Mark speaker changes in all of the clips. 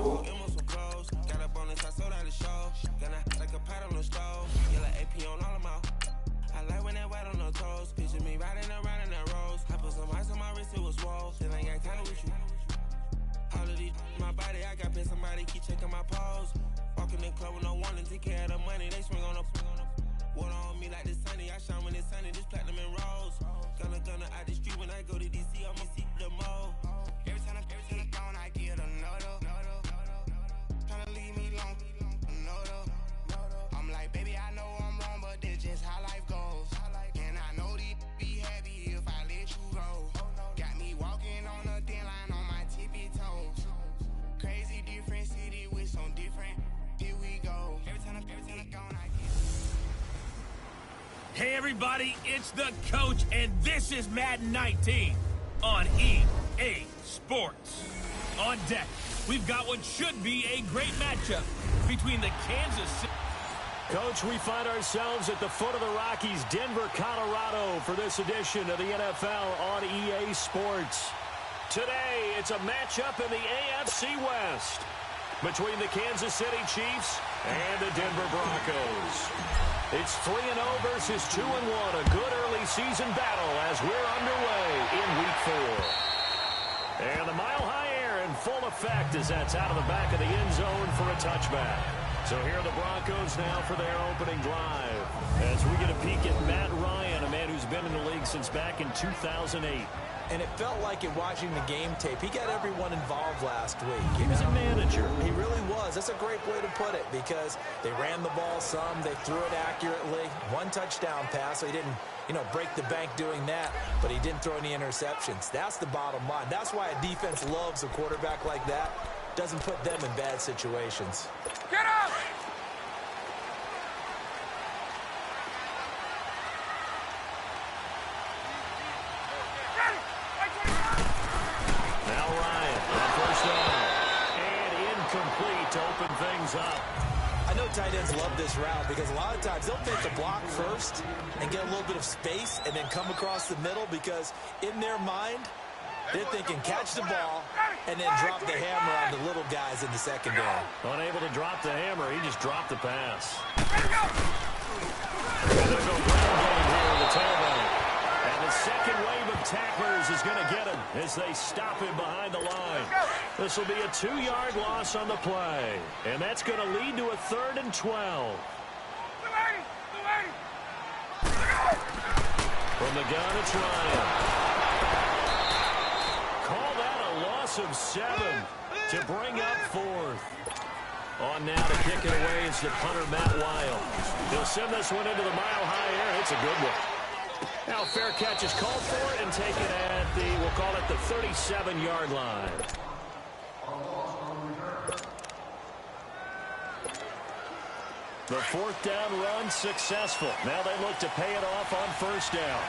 Speaker 1: some clothes. Got a bonus, I sold out the show. Gonna like a pot on the stove. Yellow AP on all of my. I like when that white on the toes. Picture me riding around in that rose. I put some ice on my wrist, it was swole. Still ain't got time with you. All of these my body, I got pissed. Somebody keep checking my pose. Walking in club with no warning, take care of the money. They swing on the water on me like the sunny. I shine when it's sunny, this platinum and rose. Gonna out the street when I go to DC, I'ma see the mode. Every time I'm gone, I get a no. Tryna leave me alone, no. I'm like, baby, I know I'm wrong, but that's just how life goes. And I know these be happy if I let you go. Got me walking on a thin line on my tippy toes. Crazy different city with some different. Here we go. Every time I'm gone, I get.
Speaker 2: Hey everybody, it's the coach, and this is Madden 19 on EA Sports. On deck, we've got what should be a great matchup between the Kansas City.
Speaker 3: Coach, we find ourselves at the foot of the Rockies, Denver, Colorado, for this edition of the NFL on EA Sports. Today, it's a matchup in the AFC West between the Kansas City Chiefs and the Denver Broncos. It's 3-0 versus 2-1, a good early season battle as we're underway in Week 4. And the mile-high air in full effect as that's out of the back of the end zone for a touchback. So here are the Broncos now for their opening drive as we get a peek at Matt Ryan, a man who's been in the league since back in 2008.
Speaker 4: And it felt like in watching the game tape, he got everyone involved last week.
Speaker 3: He was a manager.
Speaker 4: He really was. That's a great way to put it because they ran the ball some, they threw it accurately. One touchdown pass, so he didn't, break the bank doing that, but he didn't throw any interceptions. That's the bottom line. That's why a defense loves a quarterback like that. Doesn't put them in bad situations.
Speaker 2: Get up!
Speaker 3: To open things up.
Speaker 4: I know tight ends love this route because a lot of times they'll take the block first and get a little bit of space and then come across the middle because in their mind, they're thinking catch the ball and then drop the hammer on the little guys in the secondary.
Speaker 3: Unable to drop the hammer, he just dropped the pass. And they'll go ground game here in the tailback. And the second wave of tacklers is going to get him as they stop him behind the line. This will be a 2-yard loss on the play. And that's going to lead to a 3rd and 12. From the gun, it's Ryan. Call that a loss of 7 to bring up 4th. On now to kick it away is the punter, Matt Wiles. He'll send this one into the mile-high air. It's a good one. Now fair catch is called for and taken at the, we'll call it the 37-yard line. The 4th down run successful. Now they look to pay it off on 1st down.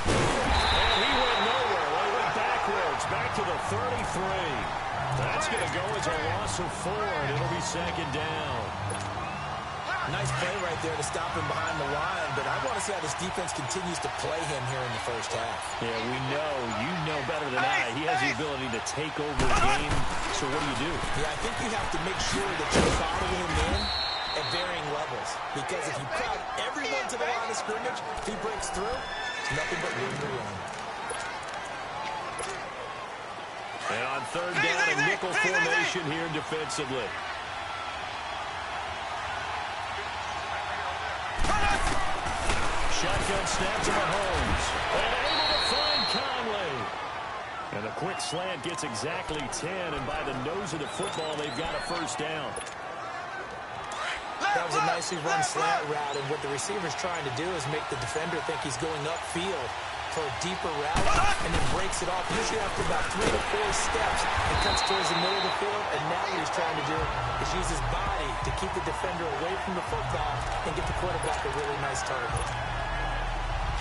Speaker 3: And he went nowhere. Well, he went backwards, back to the 33. That's going to go as a loss of 4, and it'll be 2nd down.
Speaker 4: Nice play right there to stop him behind the line, but I want to see how this defense continues to play him here in the first half.
Speaker 3: Yeah, we know. You know better than I. He has the ability to take over a game, so what do?
Speaker 4: Yeah, I think you have to make sure that you're following him in at varying levels, because if you crowd everyone to the line of scrimmage, if he breaks through, it's nothing but room to run.
Speaker 3: And on 3rd down, a nickel formation here defensively. Shotgun snap to Mahomes. And able to find Conley. And a quick slant gets exactly 10, and by the nose of the football, they've got a 1st down.
Speaker 4: That was a nicely run slant route, and what the receiver's trying to do is make the defender think he's going upfield for a deeper route, and then breaks it off, usually after about 3 to 4 steps, and cuts towards the middle of the field, and now what he's trying to do is use his body to keep the defender away from the football and get the quarterback a really nice target.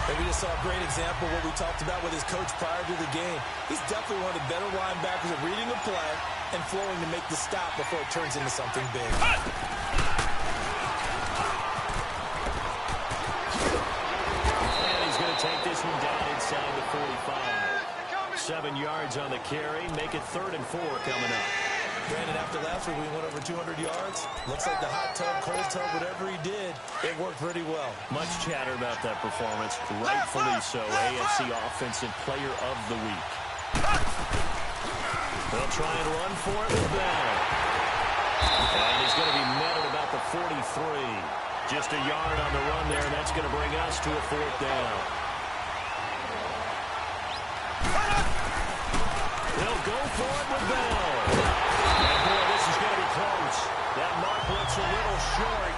Speaker 4: And we just saw a great example of what we talked about with his coach prior to the game. He's definitely one of the better linebackers at reading a play and flowing to make the stop before it turns into something big.
Speaker 3: And he's going to take this one down inside the 45. 7 yards on the carry. Make it 3rd and 4 coming up.
Speaker 4: Brandon, after last week, we went over 200 yards. Looks like the hot tub, cold tub, whatever he did, it worked pretty well.
Speaker 3: Much chatter about that performance. Rightfully so. AFC Offensive Player of the Week. They'll try and run for it with Bell. And he's going to be met at about the 43. Just a yard on the run there, and that's going to bring us to a 4th down. They'll go for it with Bell. And boy, this is going to be close. That mark looks a little short,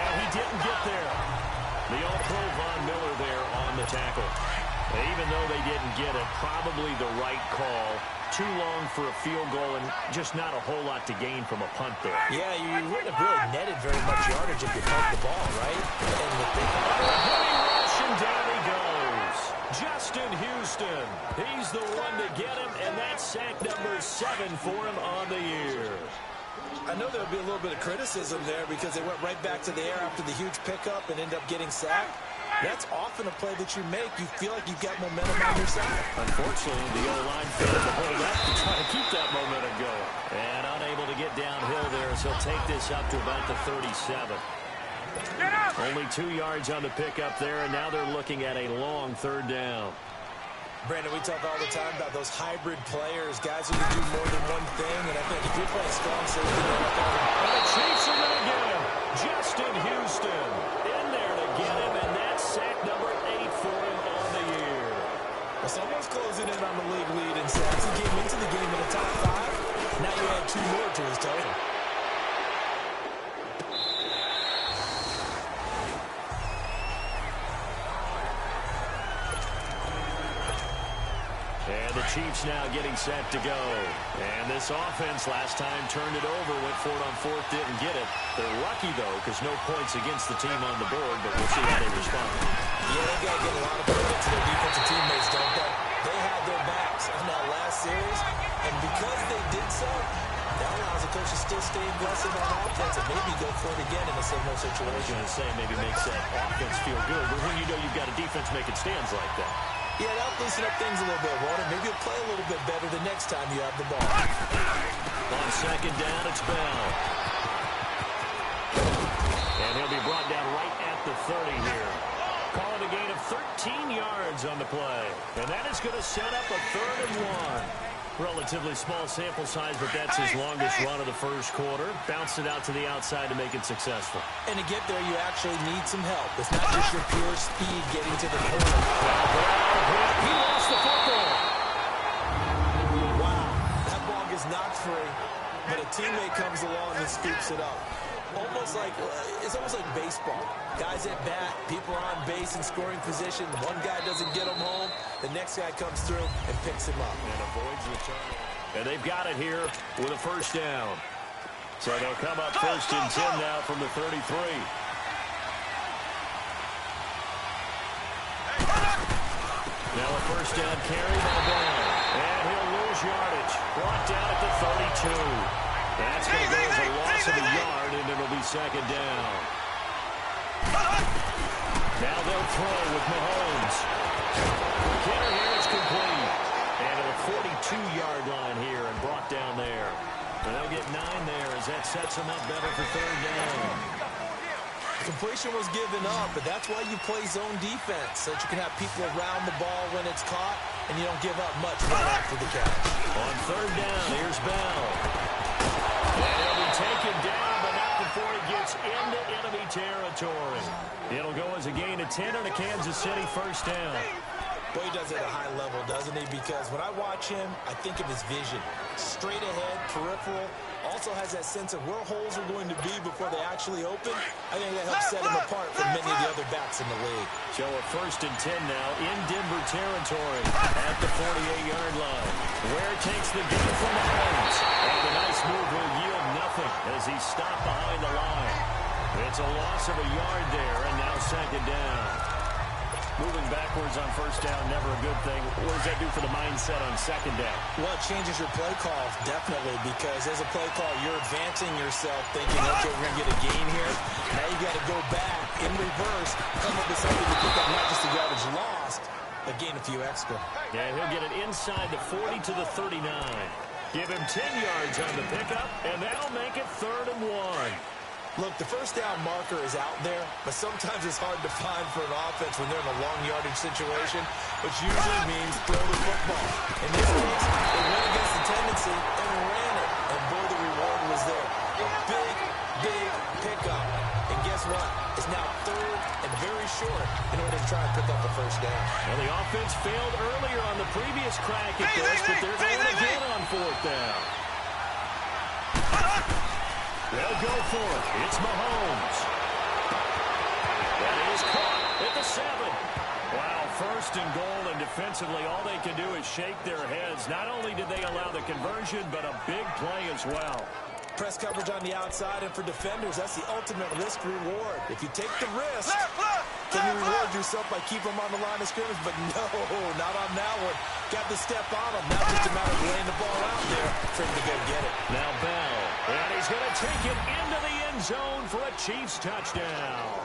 Speaker 3: and he didn't get there. The All-Pro Von Miller there on the tackle. Even though they didn't get it, probably the right call. Too long for a field goal and just not a whole lot to gain from a punt there.
Speaker 4: Yeah, you wouldn't have really netted very much yardage if you pumped the ball, right? And the thing about it,
Speaker 3: rush, and down he goes. Justin Houston. He's the one to get him, and that's sack number 7 for him on the year.
Speaker 4: I know there'll be a little bit of criticism there because they went right back to the air after the huge pickup and ended up getting sacked. That's often a play that you make. You feel like you've got momentum on your side.
Speaker 3: Unfortunately, the O-line failed to hold up to try to keep that momentum going. And unable to get downhill there, so he'll take this up to about the 37. Only 2 yards on the pickup there, and now they're looking at a long 3rd down.
Speaker 4: Brandon, we talk all the time about those hybrid players, guys who can do more than one thing, and I think if you're playing strong safety,
Speaker 3: and the Chiefs are going to get him. Justin Houston in there to get him, and that's sack number 8 for him on the year.
Speaker 4: Well, someone's closing in on the league lead in sacks. He came into the game in the top 5. Now you add 2 more to his total.
Speaker 3: And the Chiefs now getting set to go. And this offense last time turned it over, went for it on 4th, didn't get it. They're lucky, though, because no points against the team on the board, but we'll see how they respond.
Speaker 4: Yeah, they got to get a lot of credit to their defensive teammates, don't they? They had their backs in that last series, and because they did so, that allows the coach to still stay aggressive on offense and maybe go for it again in a similar situation.
Speaker 3: I was going to say, maybe makes that offense feel good, but when you know you've got a defense making stands like that.
Speaker 4: Yeah, that'll loosen up things a little bit, won't it? Maybe you'll play a little bit better the next time you have the ball.
Speaker 3: On 2nd down, it's Bell. And he'll be brought down right at the 30 here. Calling a gain of 13 yards on the play. And that is going to set up a 3rd and 1. Relatively small sample size, but that's his longest run of the first quarter. Bounced it out to the outside to make it successful.
Speaker 4: And to get there, you actually need some help. It's not just your pure speed getting to the corner.
Speaker 3: He lost the football.
Speaker 4: Wow, that ball gets knocked free, but a teammate comes along and scoops it up. It's almost like baseball. Guys at bat, people are on base in scoring position. One guy doesn't get him home. The next guy comes through and picks him up.
Speaker 3: And avoids the turnover. And they've got it here with a 1st down. So they'll come up 1st and 10 now from the 33. Now a 1st down carry by Brown. And he'll lose yardage. Brought down at the 32. That's going to go as a loss of a yard, and it'll be 2nd down. Now they'll throw with Mahomes. Kenner here is complete. And at the 42-yard line here and brought down there. And they'll get 9 there as that sets them up better for 3rd down.
Speaker 4: Completion was given up, but that's why you play zone defense, so that you can have people around the ball when it's caught, and you don't give up much right after the catch.
Speaker 3: On 3rd down, here's Bell. And he'll be taken down, but not before he gets into enemy territory. It'll go as a gain of 10 on a Kansas City 1st down.
Speaker 4: Boy, he does it at a high level, doesn't he? Because when I watch him, I think of his vision. Straight ahead, peripheral, also has that sense of where holes are going to be before they actually open. I think that helps set him apart from many of the other backs in the league.
Speaker 3: So a 1st and 10 now in Denver territory at the 48-yard line. Where takes the gain from Mahomes. And the nice move will yield nothing as he's stopped behind the line. It's a loss of a yard there, and now 2nd down. Moving backwards on 1st down, never a good thing. What does that do for the mindset on 2nd down?
Speaker 4: Well, it changes your play call, definitely, because as a play call, you're advancing yourself, thinking, okay, we're going to get a gain here. Now you got to go back in reverse, come up with something to pick up not just the yardage lost, a few extra.
Speaker 3: And he'll get it inside the 40 to the 39. Give him 10 yards on the pickup, and that'll make it 3rd and 1.
Speaker 4: Look, the first down marker is out there, but sometimes it's hard to find for an offense when they're in a long yardage situation, which usually means throw the football. In this case, they went against the tendency and ran it, and boy, the reward was there. A big, big pickup. And guess what? It's now 3rd and very short in order to try and pick up a first down.
Speaker 3: Well, the offense failed earlier on the previous crack at this, but they're going again on 4th down. They'll go for it. It's Mahomes. That is caught at the 7. Wow, 1st and goal, and defensively, all they can do is shake their heads. Not only did they allow the conversion, but a big play as well.
Speaker 4: Press coverage on the outside, and for defenders, that's the ultimate risk-reward. If you take the risk, can you reward yourself by keeping them on the line of scrimmage? But no, not on that one. Got to step on them. Now just a matter of laying the ball out there for him to go get it.
Speaker 3: Now Bell, and he's going to take it into the end zone for a Chiefs touchdown.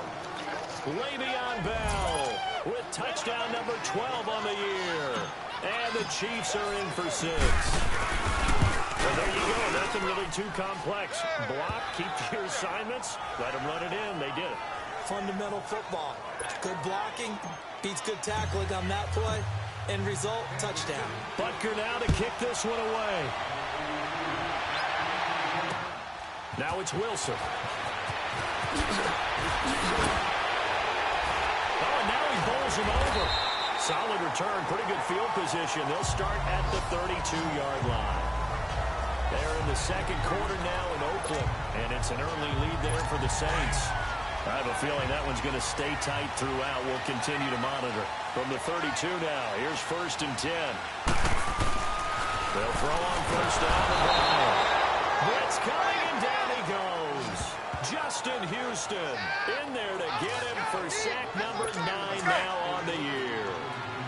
Speaker 3: Le'Veon Bell with touchdown number 12 on the year. And the Chiefs are in for 6. Well, there you go. Nothing really too complex. Block, keep your assignments, let them run it in. They did it.
Speaker 4: Fundamental football. Good blocking beats good tackling on that play. End result, touchdown.
Speaker 3: Butker now to kick this one away. Now it's Wilson. Oh, and now he bowls him over. Solid return, pretty good field position. They'll start at the 32-yard line. They're in the 2nd quarter now in Oakland, and it's an early lead there for the Saints. I have a feeling that one's going to stay tight throughout. We'll continue to monitor. From the 32 now, here's 1st and 10. They'll throw on 1st down the ball. Blitz coming, and down he goes. Justin Houston in there to get him for sack number 9 now on the year.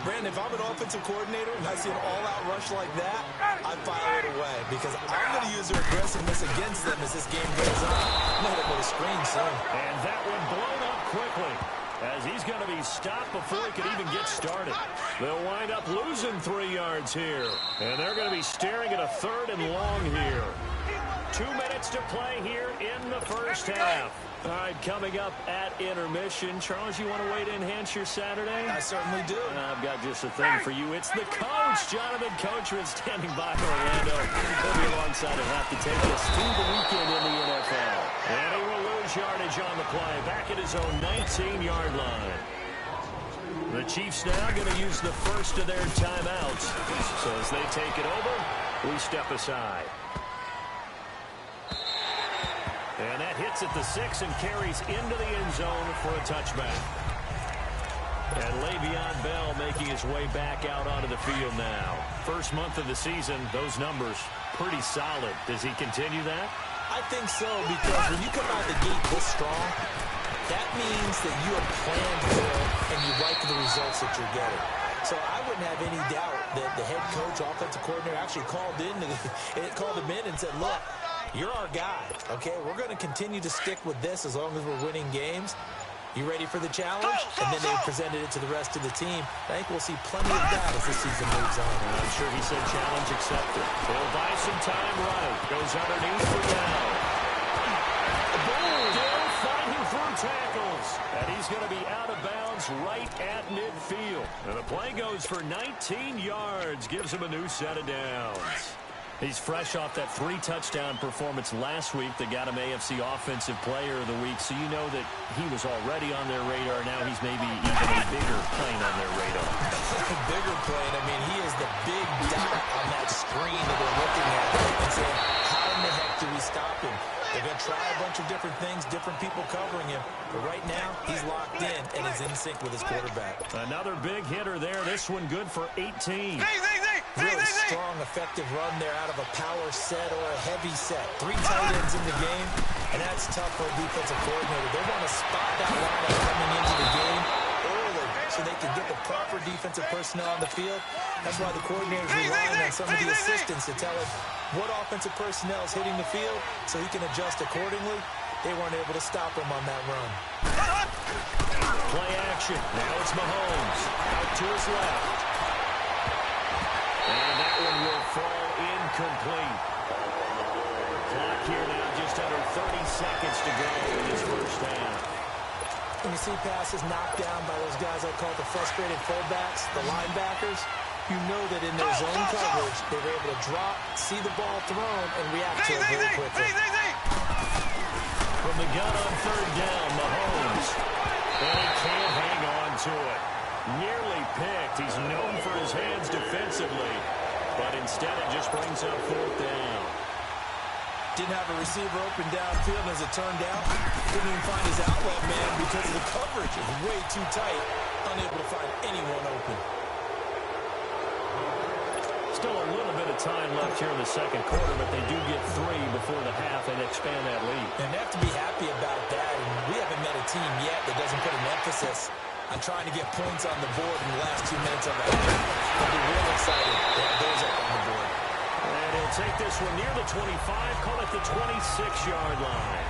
Speaker 4: Brandon, if I'm an offensive coordinator and I see an all-out rush like that, I file it away because I'm going to use their aggressiveness against them as this game goes on. I'm going to put a screen soon.
Speaker 3: And that one blown up quickly as he's going to be stopped before he could even get started. They'll wind up losing 3 yards here. And they're going to be staring at a 3rd and long here. 2 minutes to play here in the first half. All right, coming up at intermission. Charles, you want to wait to enhance your Saturday?
Speaker 4: I certainly do.
Speaker 3: I've got just a thing for you. It's the coach, Jonathan Coachman, standing by Orlando. He'll be alongside and have to take us through the weekend in the NFL. And he will lose yardage on the play, back at his own 19-yard line. The Chiefs now going to use the first of their timeouts. So as they take it over, we step aside. And that hits at the 6 and carries into the end zone for a touchback. And Le'Veon Bell making his way back out onto the field now. First month of the season, those numbers pretty solid. Does he continue that?
Speaker 4: I think so, because when you come out of the gate this strong, that means that you have planned for it and you like the results that you're getting. So I wouldn't have any doubt that the head coach, offensive coordinator, actually called him in and said, look, you're our guy, okay? We're going to continue to stick with this as long as we're winning games. You ready for the challenge? And then they presented it to the rest of the team. I think we'll see plenty of that as the season moves on.
Speaker 3: I'm sure he said challenge accepted. They'll buy some time running. Goes underneath for down. Still fighting through tackles. And he's going to be out of bounds right at midfield. And the play goes for 19 yards. Gives him a new set of downs. He's fresh off that 3-touchdown performance last week that got him AFC Offensive Player of the Week, so you know that he was already on their radar. Now he's maybe even a bigger plane on their radar.
Speaker 4: Bigger plane. I mean, he is the big dot on that screen that they're looking at and saying, how in the heck do we stop him? They're going to try a bunch of different things, different people covering him. But right now, he's locked in and is in sync with his quarterback.
Speaker 3: Another big hitter there. This one good for 18.
Speaker 4: Really strong, effective run there out of a power set or a heavy set. 3 tight ends in the game, and that's tough for a defensive coordinator. They want to spot that lineup coming into the game early so they can get the proper defensive personnel on the field. That's why the coordinator's relying on some of the assistants to tell him what offensive personnel is hitting the field so he can adjust accordingly. They weren't able to stop him on that run.
Speaker 3: Play action. Now it's Mahomes. Out to his left. incomplete. Clock here now, just under 30 seconds to go in this first half.
Speaker 4: When you see passes knocked down by those guys I call the frustrated fullbacks, the linebackers, you know that in their zone coverage, they were able to drop, see the ball thrown, and react to it very quickly.
Speaker 3: From the gun on third down, Mahomes. And he can't hang on to it. Nearly picked. He's known for his hands defensively, but instead it just brings up fourth down.
Speaker 4: Didn't have a receiver open downfield, and as it turned out, couldn't even find his outlet man because the coverage is way too tight, unable to find anyone open.
Speaker 3: Still a little bit of time left here in the second quarter, but they do get 3 before the half and expand that lead.
Speaker 4: And they have to be happy about that, and we haven't met a team yet that doesn't put an emphasis on trying to get points on the board in the last 2 minutes of the half. They'll be real excited to have those up on the board.
Speaker 3: And he'll take this one near the 25, call it the 26-yard line.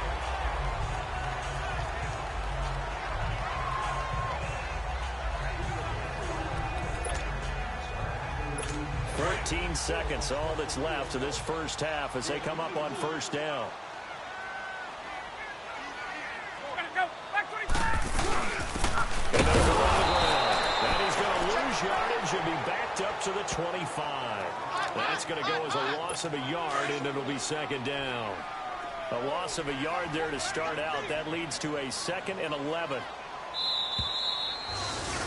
Speaker 3: 14 seconds, all that's left of this first half as they come up on first down. And they'll go on the ground. And he's going to lose yardage and be backed up to the 25. That's going to go as a loss of a yard, and it'll be second down. A loss of a yard there to start out. That leads to a 2nd and 11.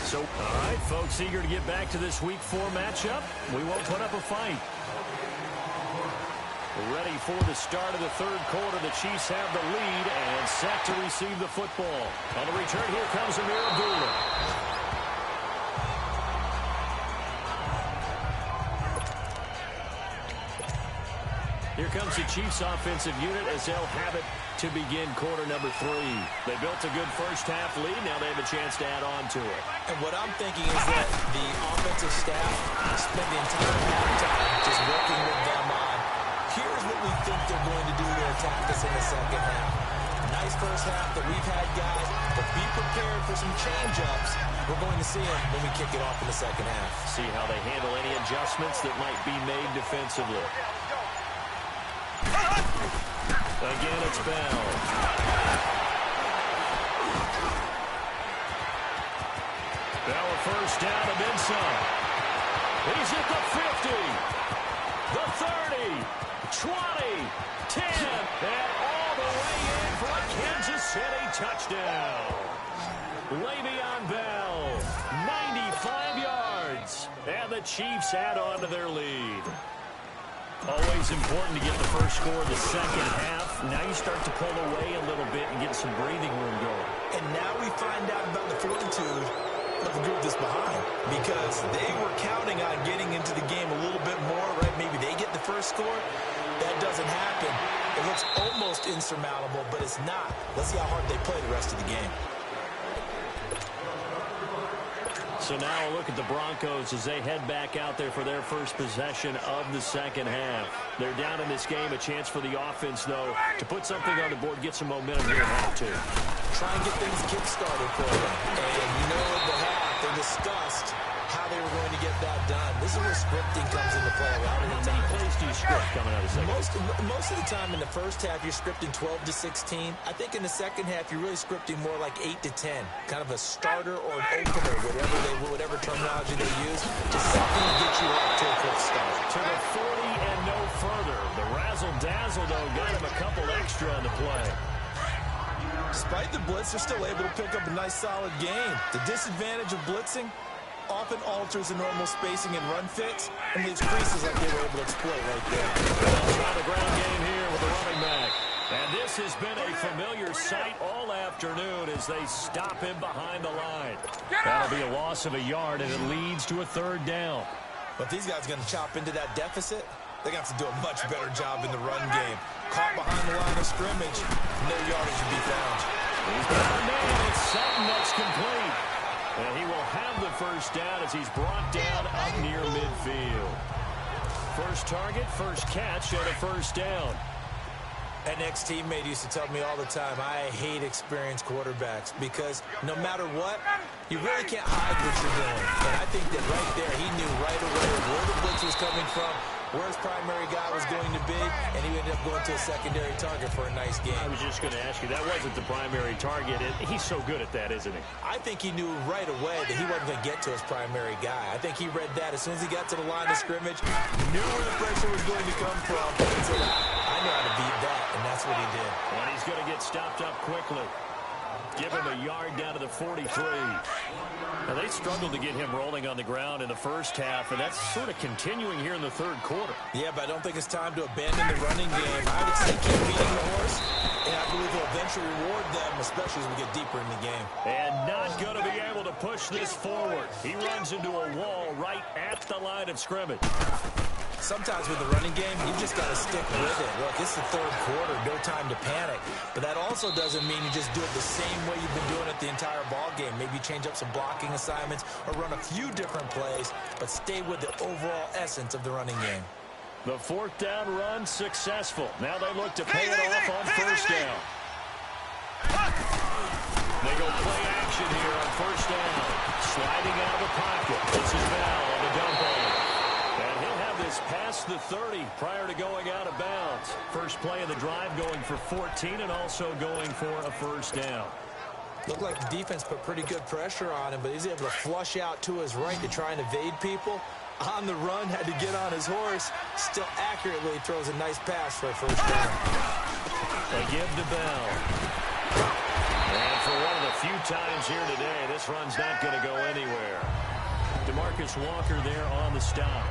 Speaker 3: So, all right, folks, eager to get back to this Week 4 matchup. We won't put up a fight. Ready for the start of the third quarter. The Chiefs have the lead and set to receive the football. On the return, here comes Amir Abdullah. Here comes the Chiefs offensive unit as they'll have it to begin quarter number 3. They built a good first half lead. Now they have a chance to add on to it.
Speaker 4: And what I'm thinking is that the offensive staff spent the entire halftime just working with them on, here's what we think they're going to do to attack us in the second half. Nice first half that we've had, guys, but be prepared for some change-ups. We're going to see them when we kick it off in the second half.
Speaker 3: See how they handle any adjustments that might be made defensively. Again, it's Bell. Bell a first down and then some. He's at the 50, the 30, 20, 10, and all the way in for a Kansas City touchdown. Le'Veon Bell, 95 yards, and the Chiefs add on to their lead. Always important to get the first score of the second half. Now you start to pull away a little bit and get some breathing room going.
Speaker 4: And now we find out about the fortitude of the group that's behind, because they were counting on getting into the game a little bit more, right? Maybe they get the first score. That doesn't happen. It looks almost insurmountable, but it's not. Let's see how hard they play the rest of the game.
Speaker 3: So now a look at the Broncos as they head back out there for their first possession of the second half. They're down in this game. A chance for the offense, though, to put something on the board, get some momentum here in half 2.
Speaker 4: Try and get things kick-started for them. And you know at the half, they discussed how they were going to get that done. This is where scripting comes into play.
Speaker 3: How many plays do you script coming out of the second?
Speaker 4: Most of the time in the first half, you're scripting 12 to 16. I think in the second half, you're really scripting more like 8 to 10. Kind of a starter or an opener, whatever terminology they use. Just something to get you off to a quick start.
Speaker 3: To the 40 and no further. The razzle-dazzle, though, got him a couple extra on the play.
Speaker 4: Despite the blitz, they're still able to pick up a nice, solid game. The disadvantage of blitzing often alters the normal spacing and run fits and leaves creases like they were able to exploit right there.
Speaker 3: They'll try the ground game here with the running back. And this has been a familiar sight all afternoon as they stop him behind the line. That'll be a loss of a yard, and it leads to a third down.
Speaker 4: But these guys are going to chop into that deficit. They're going to have to do a much better job in the run game. Caught behind the line of scrimmage, no yardage to be found.
Speaker 3: He's got a man. It's Sutton that's complete. And he will have the first down as he's brought down up near midfield. First target, first catch, and a first down.
Speaker 4: An ex-teammate used to tell me all the time, I hate experienced quarterbacks because no matter what, you really can't hide what you're doing. And I think that right there, he knew right away where the blitz was coming from, where his primary guy was going to be, and he ended up going to a secondary target for a nice game.
Speaker 3: I was just going to ask you, that wasn't the primary target. He's so good at that, isn't he?
Speaker 4: I think he knew right away that he wasn't going to get to his primary guy. I think he read that as soon as he got to the line of scrimmage, knew where the pressure was going to come from, and said, I know how to beat that, and that's what he did.
Speaker 3: And he's going to get stopped up quickly. Give him a yard down to the 43. Now, they struggled to get him rolling on the ground in the first half, and that's sort of continuing here in the third quarter.
Speaker 4: Yeah, but I don't think it's time to abandon the running game. I would say keep beating the horse, and I believe he'll eventually reward them, especially as we get deeper in the game.
Speaker 3: And not going to be able to push this forward. He runs into a wall right at the line of scrimmage.
Speaker 4: Sometimes with the running game, you just got to stick with it. Look, it's the third quarter, no time to panic. But that also doesn't mean you just do it the same way you've been doing it the entire ball game. Maybe change up some blocking assignments or run a few different plays, but stay with the overall essence of the running game.
Speaker 3: The fourth down run successful. Now they look to pay it off on first down. They go play action here on first down. Sliding out of the pocket. This is Val on the dump on. And he'll have this past the 30 prior to going out of bounds. First play of the drive going for 14 and also going for a first down.
Speaker 4: Looked like the defense put pretty good pressure on him, but he's able to flush out to his right to try and evade people. On the run, had to get on his horse. Still accurately throws a nice pass for a first down.
Speaker 3: They give to Bell. And for one of the few times here today, this run's not going to go anywhere. DeMarcus Walker there on the stop.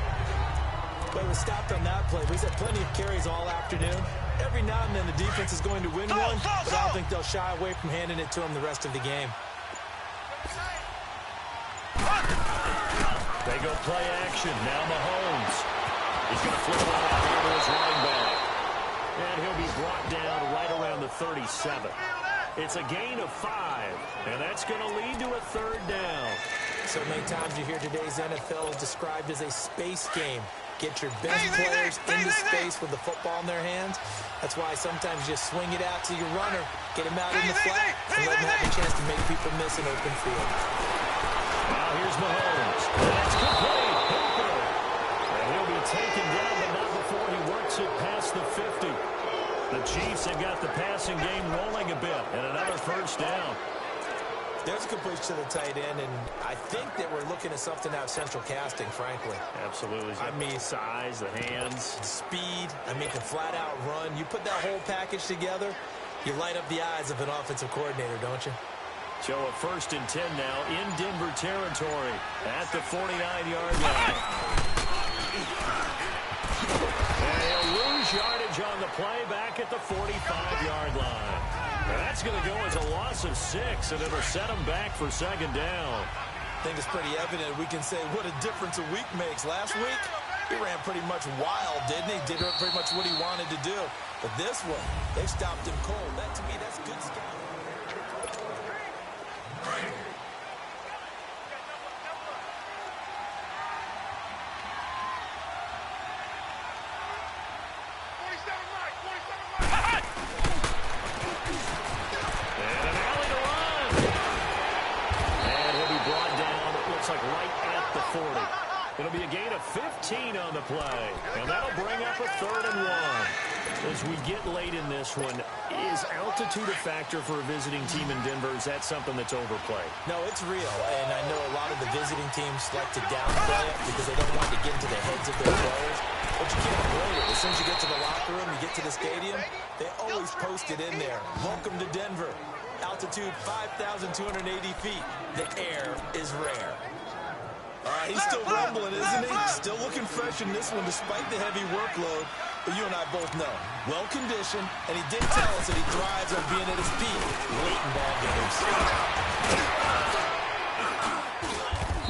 Speaker 4: But he was stopped on that play. He's had plenty of carries all afternoon. Every now and then the defense is going to win one, but I don't think they'll shy away from handing it to him the rest of the game.
Speaker 3: They go play action. Now Mahomes. He's going to flip it out here to his running back. And he'll be brought down right around the 37. It's a gain of 5, and that's going to lead to a third down.
Speaker 4: So many times you hear today's NFL is described as a space game. Get your best players into space with the football in their hands. That's why sometimes you just swing it out to your runner, get him out in the flat, and let him have a chance to make people miss an open field.
Speaker 3: Now here's Mahomes. That's complete. Hooper. And he'll be taken down, but not before he works it past the 50. The Chiefs have got the passing game rolling a bit, and another first down.
Speaker 4: There's a completion to the tight end, and I think that we're looking at something out of central casting, frankly.
Speaker 3: Absolutely. I mean, size, the hands.
Speaker 4: Speed. I mean, can flat-out run. You put that whole package together, you light up the eyes of an offensive coordinator, don't you?
Speaker 3: So a 1st and 10 now in Denver territory at the 49-yard line. And he'll lose yardage on the play back at the 45-yard line. And that's going to go as a loss of 6, and it'll set him back for second down.
Speaker 4: I think it's pretty evident we can say what a difference a week makes. Last week, he ran pretty much wild, didn't he? Did pretty much what he wanted to do. But this one, they stopped him cold. That, to me, that's good scouting.
Speaker 3: It'll be a gain of 15 on the play, and that'll bring up a 3rd and 1. As we get late in this one, is altitude a factor for a visiting team in Denver? Is that something that's overplayed?
Speaker 4: No, it's real, and I know a lot of the visiting teams like to downplay it because they don't want to get into the heads of their players, but you can't avoid it. As soon as you get to the locker room, you get to the stadium, they always post it in there. Welcome to Denver. Altitude 5,280 feet. The air is rare. He's still rumbling, isn't he? Still looking fresh in this one despite the heavy workload. But you and I both know, well-conditioned, and he did tell us that he thrives on being at his peak late in ball games.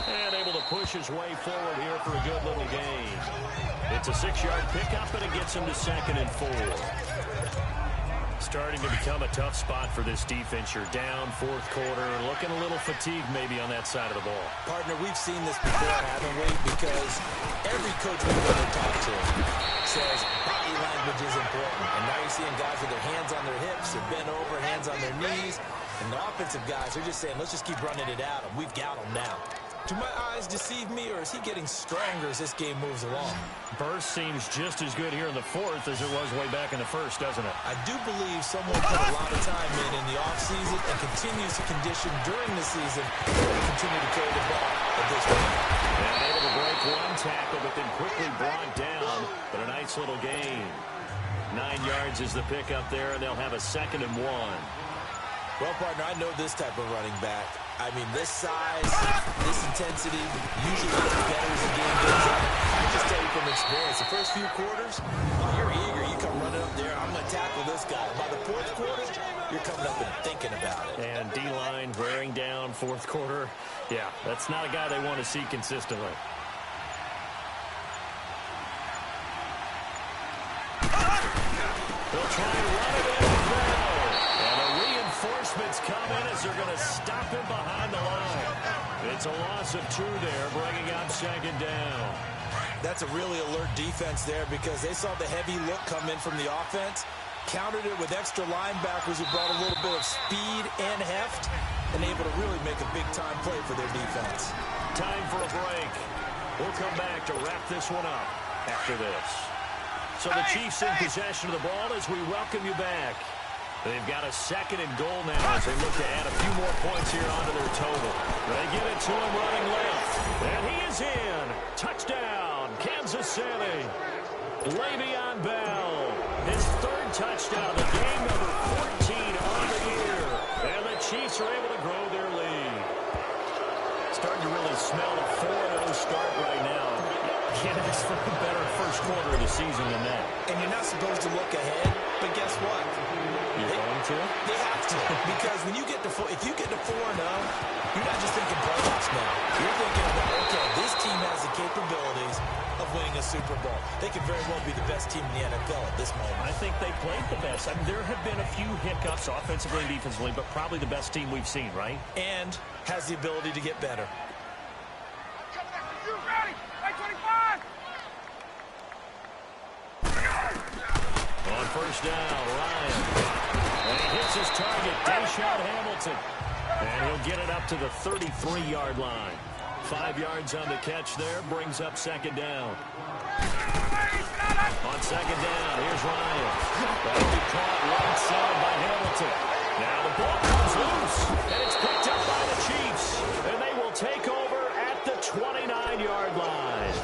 Speaker 3: And able to push his way forward here for a good little gain. It's a 6-yard pickup, and it gets him to 2nd and 4. Starting to become a tough spot for this defense. You're down fourth quarter, looking a little fatigued maybe on that side of the ball.
Speaker 4: Partner, we've seen this before, haven't we? Because every coach we've ever talked to says body language is important. And now you're seeing guys with their hands on their hips, they're bent over, hands on their knees. And the offensive guys are just saying, let's just keep running it at them. We've got them now. Do my eyes deceive me, or is he getting stronger as this game moves along?
Speaker 3: Burst seems just as good here in the fourth as it was way back in the first, doesn't it?
Speaker 4: I do believe someone put a lot of time in the offseason and continues to condition during the season to continue to carry the ball at this point.
Speaker 3: And able to break one tackle, but then quickly brought down. But a nice little gain. 9 yards is the pickup there, and they'll have a 2nd and 1.
Speaker 4: Well, partner, I know this type of running back. I mean, this size, this intensity, usually gets better as the game goes on. I just tell you from experience, the first few quarters, you're eager. You come running up there, I'm going to tackle this guy. By the fourth quarter, you're coming up and thinking about it.
Speaker 3: And D-line wearing down fourth quarter. Yeah, that's not a guy they want to see consistently. They'll try and run it in as well. And the reinforcements come in as they're going to stop him behind the line. It's a loss of 2 there, bringing up 2nd down.
Speaker 4: That's a really alert defense there because they saw the heavy look come in from the offense, countered it with extra linebackers who brought a little bit of speed and heft, and able to really make a big-time play for their defense.
Speaker 3: Time for a break. We'll come back to wrap this one up after this. So the Chiefs in possession of the ball as we welcome you back. They've got a 2nd and goal now as they look to add a few more points here onto their total. They give it to him running left. And he is in. Touchdown, Kansas City. Le'Veon Bell, his 3rd touchdown of the game, number 14 on the year. And the Chiefs are able to grow their lead. Starting to really smell a 4-0 start right now. Can't ask for a better first quarter of the season than that.
Speaker 4: And you're not supposed to look ahead, but guess what?
Speaker 3: You're going to?
Speaker 4: They have to. Because when you get to if you get to 4-0, you're not just thinking playoffs now. You're thinking about, okay, this team has the capabilities of winning a Super Bowl. They could very well be the best team in the NFL at this moment.
Speaker 3: I think they played the best. I mean, there have been a few hiccups offensively and defensively, but probably the best team we've seen, right?
Speaker 4: And has the ability to get better.
Speaker 3: On first down, Ryan. And he hits his target, Deshaun Hamilton. And he'll get it up to the 33-yard line. 5 yards on the catch there, brings up 2nd down. On 2nd down, here's Ryan. That'll be caught right side by Hamilton. Now the ball comes loose, and it's picked up by the Chiefs. And they will take over at the 29-yard line.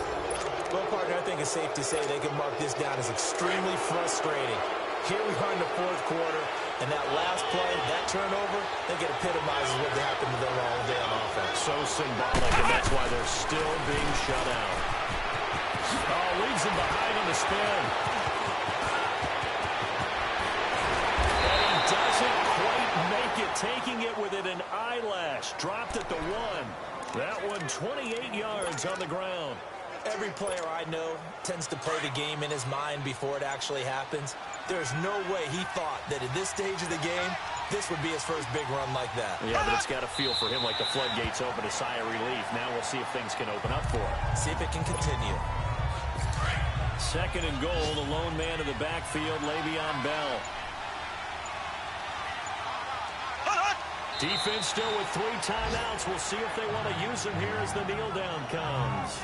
Speaker 4: Well, partner, I think it's safe to say they can mark this down as extremely frustrating. Here we are in the fourth quarter, and that last play, that turnover, I think it epitomizes what happened to them all day on offense.
Speaker 3: So symbolic, and that's why they're still being shut out. Oh, leaves him behind on the spin. And he doesn't quite make it, taking it within an eyelash. Dropped at the 1. That one 28 yards on the ground.
Speaker 4: Every player I know tends to play the game in his mind before it actually happens. There's no way he thought that at this stage of the game, this would be his first big run like that.
Speaker 3: Yeah, but it's got to feel for him like the floodgates open, a sigh of relief. Now we'll see if things can open up for him.
Speaker 4: See if it can continue.
Speaker 3: 2nd and goal, the lone man in the backfield, Le'Veon Bell. Defense still with 3 timeouts. We'll see if they want to use them here as the kneel down comes.